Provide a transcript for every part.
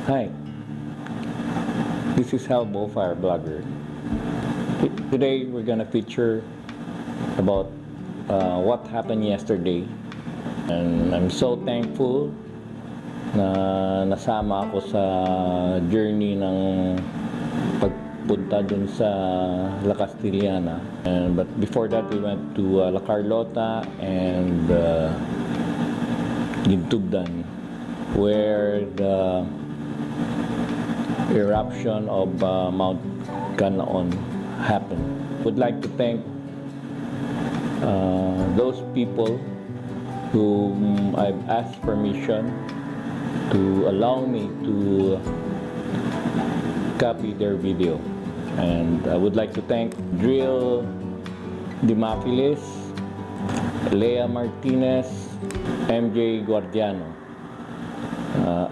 Hi, this is Helbo, Fire Blogger. Today we're gonna feature about what happened yesterday, and I'm so thankful na nasama ako sa journey ng pagpunta dun sa La Castellana. But before that, we went to La Carlota and Gintugdan, where the eruption of Mount Ganaon happened. Would like to thank those people whom I've asked permission to allow me to copy their video. And I would like to thank Drill Dimafilis, Lea Martinez, MJ Guardiano.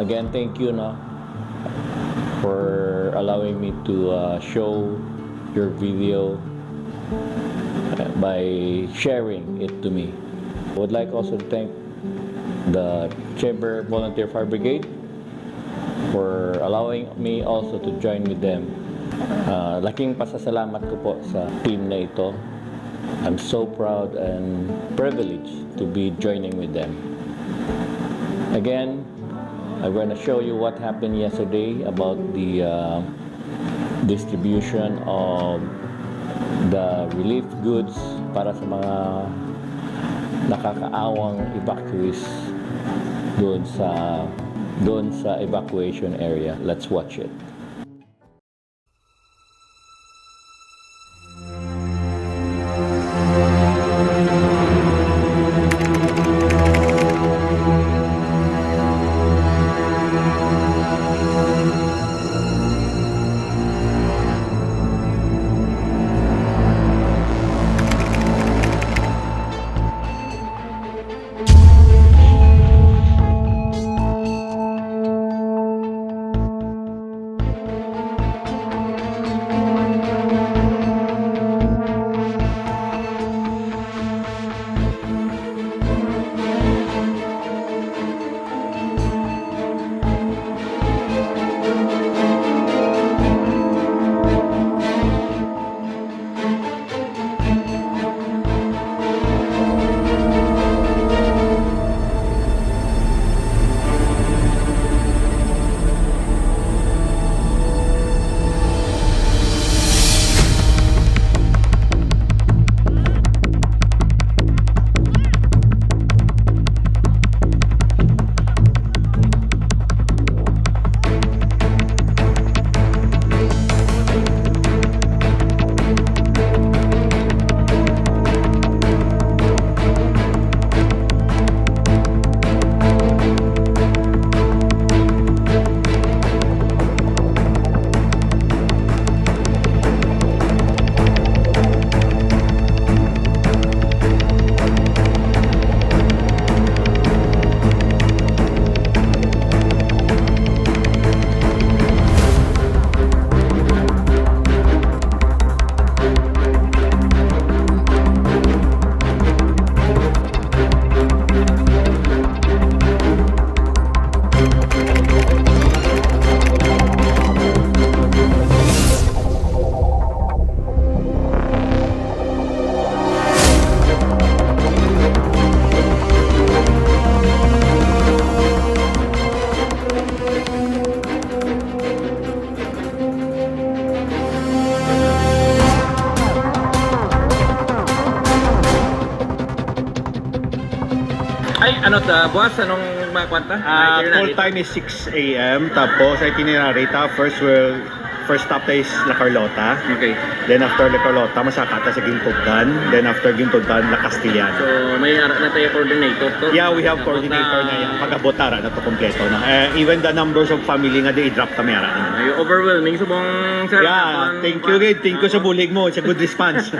Again, thank you for allowing me to show your video by sharing it to me. I would like also to thank the Chamber Volunteer Fire Brigade for allowing me also to join with them. Laking pasasalamat ko po sa team na ito. I'm so proud and privileged to be joining with them. Again, I'm going to show you what happened yesterday about the distribution of the relief goods para sa mga nakakaawang evacuees doon sa evacuation area. Let's watch it. Ay, boss, anong mga kwanta? Full time is 6 a.m. Tapos itinerary first stop is La Carlota. Okay. Then after La Carlota, masakata sa Gintugdan. Then after Gintugdan, La Castellana. So, may na tayo coordinator to? Yeah, we have coordinator na yan. Pagabotara na to kompleto na. Even the numbers of family nga they drop kami ara. Ay, overwhelming subong sir. Yeah, thank you Red. Thank you sa bulig mo. It's a good response.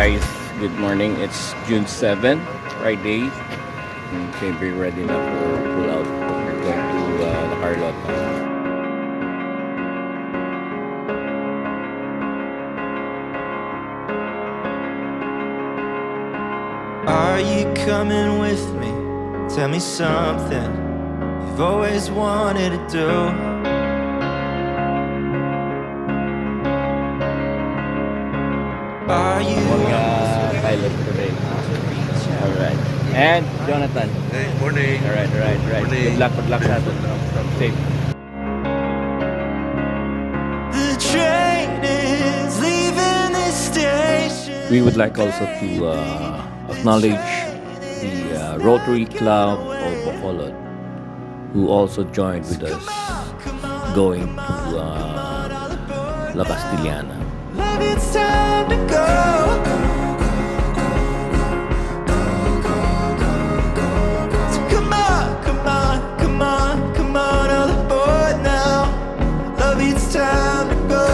guys, good morning. It's June 7, Friday. Okay, be ready na for pull out. We're going to the Carlota. Are you coming with me? Tell me something you've always wanted to do. Are you Pilot today. Alright. And Jonathan. Hey, morning. Alright. Morning. Good luck sa atin. Safe. The train is leaving this station. We would like also to acknowledge the Rotary Club of Bacolod, who also joined with us going to La Castellana. Love, it's time to go. So come on, all aboard now. Love, it's time to go.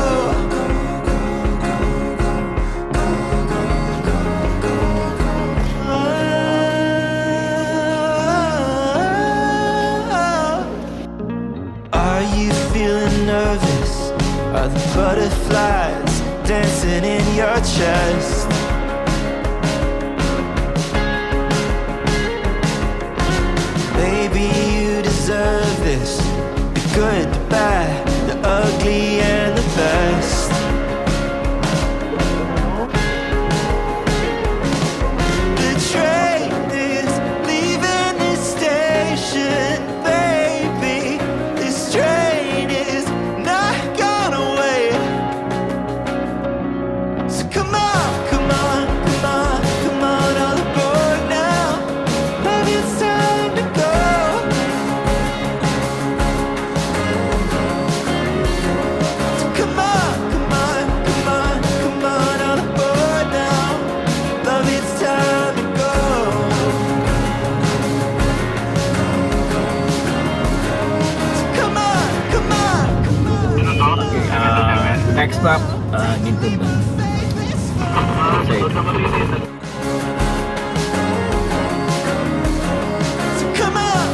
Are you feeling nervous? Are the butterflies dancing in your chest? Baby, you deserve this. The good, the bad, the ugly, and the best. The train is leaving this station, baby. This train is not gonna wait. So come on, all aboard now. Love, it's time to go. So come on, all aboard now. Love, it's time to go. So come on. Next stop, Gintundan. Safe. So come on,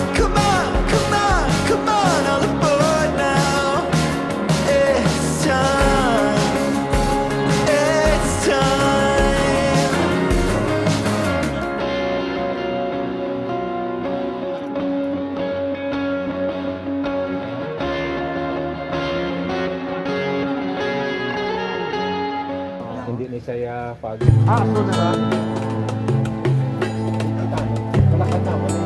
all aboard now. It's time. Hindi ni saya pag... Wala kang tanlaon.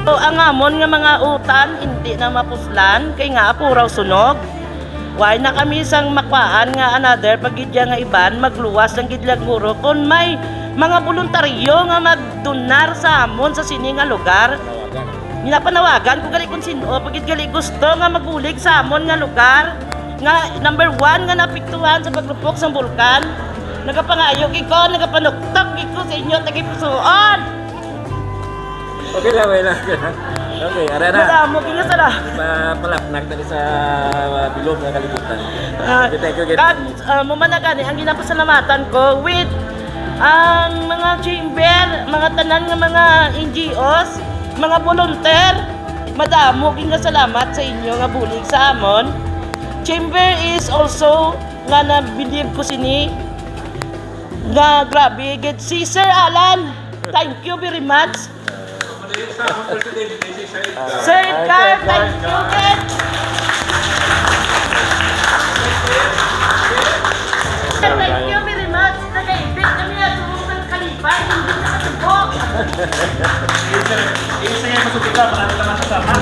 So, ang amon nga mga utan hindi na mapuslan kay nga ako raw sunog. Why na kami sang makwaan nga another pagidya nga iban magluwas ng gidlag muro kun may mga voluntaryo nga magdonar sa amon sa sini nga lugar. Ginapanawagan ko gali kun sino pagid gali gusto nga magulig sa amon nga lugar nga number 1 nga napiktuhan sa paglupok sa bulkan. Nagapangayo ko, nagapanuktok ko sa inyo tagipusoon. Okay lang. Okay, ara na. Madamo kinga sala. Palapnak dali sa bilog nga kalibutan. Thank you, Mumanagani ang ginapasalamatan ko with ang mga chamber, mga tanan nga mga NGOs, mga volunteer. Madamo kinga salamat sa inyo nga bulig sa amon. Chamber is also nga na-believe ko sini nga grabe gid si Sir Alan. Thank you very much. Sir Edgar, thank you again. Thank you very much. Nag-ibig kami at sumukang kalipay. Hindi na katubok. Isa yan masubika, marami ka masasama.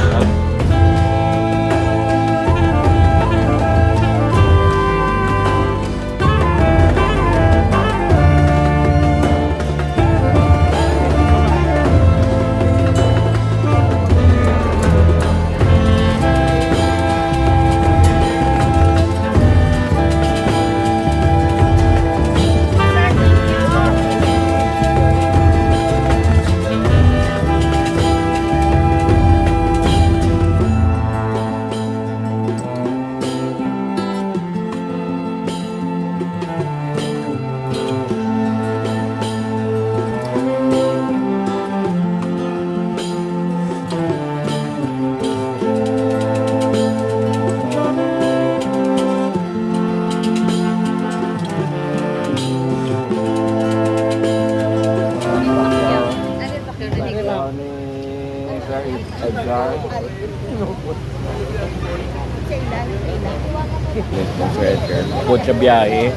Bukod sa biyahe,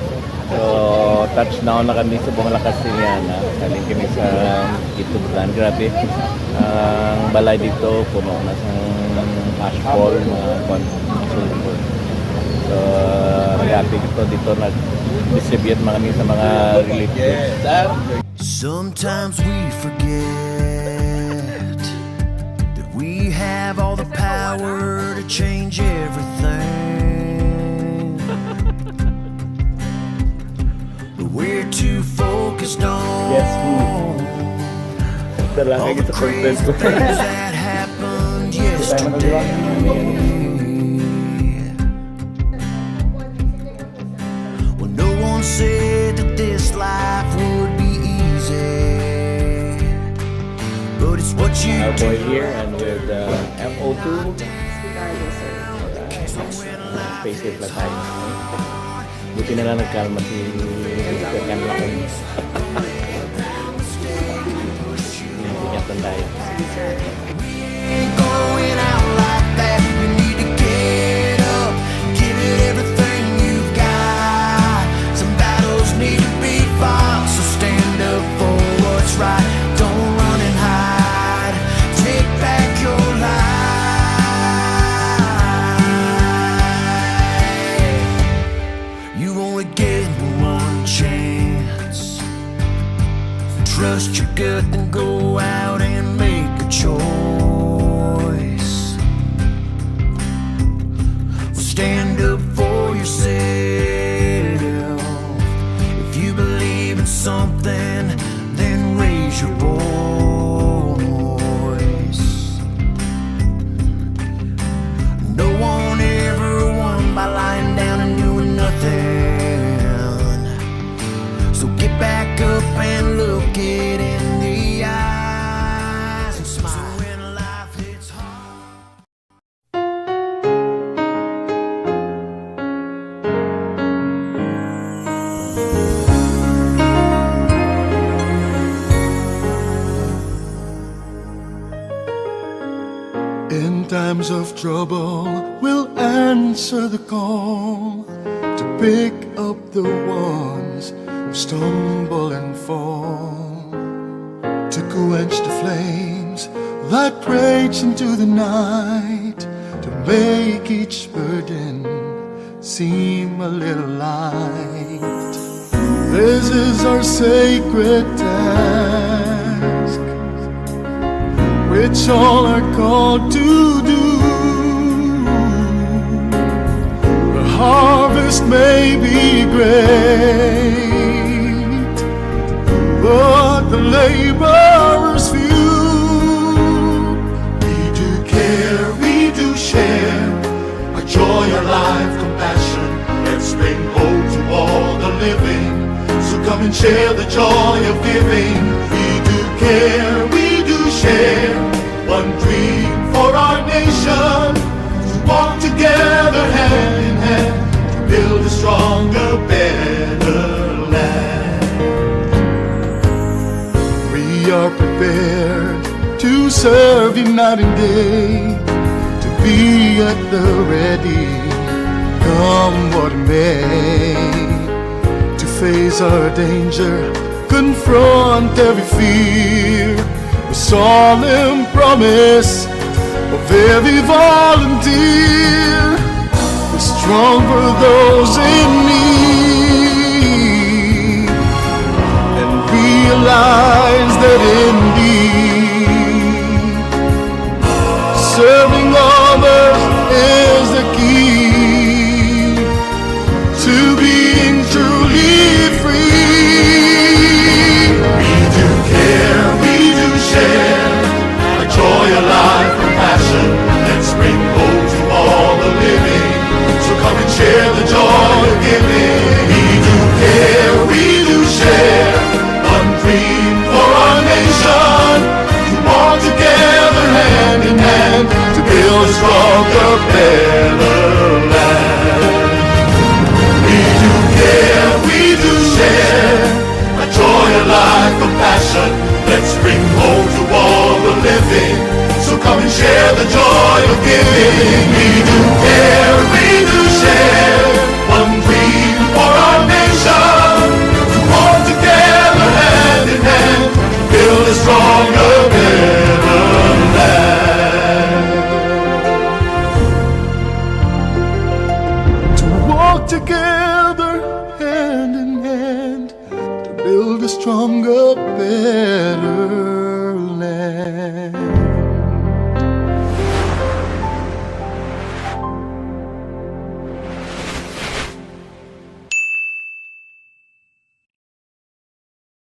so touchdown na kami sa Bungalakas Siliana. Galing kami sa Itublan. Grabe. Ang balay dito, puno na sa asphalt, mga sulfur. So, nag-happy dito nag-distribute kami sa mga relatives. Sometimes we forget that we have all the power to change everything. But we're too focused on Yes, all the crazy things that happened yesterday. Well, no one said that this life would be easy, but it's what you Our do. boy here and with FO2. Face it lang tayo. Buti na lang nagkalma si Kakan Lakon. Ingatan tayo. Ain't going out like that. You need to get up, give it everything you've got. Some battles need to be fought, so stand up for what's right. Don't run and hide. Take back your life. You only get one chance. Trust your gut and go out and make a choice. Stand up for yourself. If you believe in something, then raise your voice. No one ever won by lying down and doing nothing. So get back up and look it in the eyes and smile. So when life hits hard. In times of trouble, we'll answer the call to pick up the ones who stumble and fall, to quench the flames that rage into the night, to make each burden seem a little light. This is our sacred task, which all are called to do. The harvest may be great, but the laborers few. We do care, we do share, our joy, our life, compassion. Let's bring hope to all the living, so come and share the joy of giving. We do care, we do share, one dream for our nation, to walk together hand in hand, to build a stronger, better land. We are prepared to serve you night and day, to be at the ready, come what may, to face our danger, confront every fear, with solemn promise of every volunteer. We're strong for those in need, and realize that indeed serving others is the key to being truly free. We do care, we do share, a joy, a life, compassion. Let's bring hope to all the living, so come and share the joy of giving. together, hand in hand, to build a stronger, better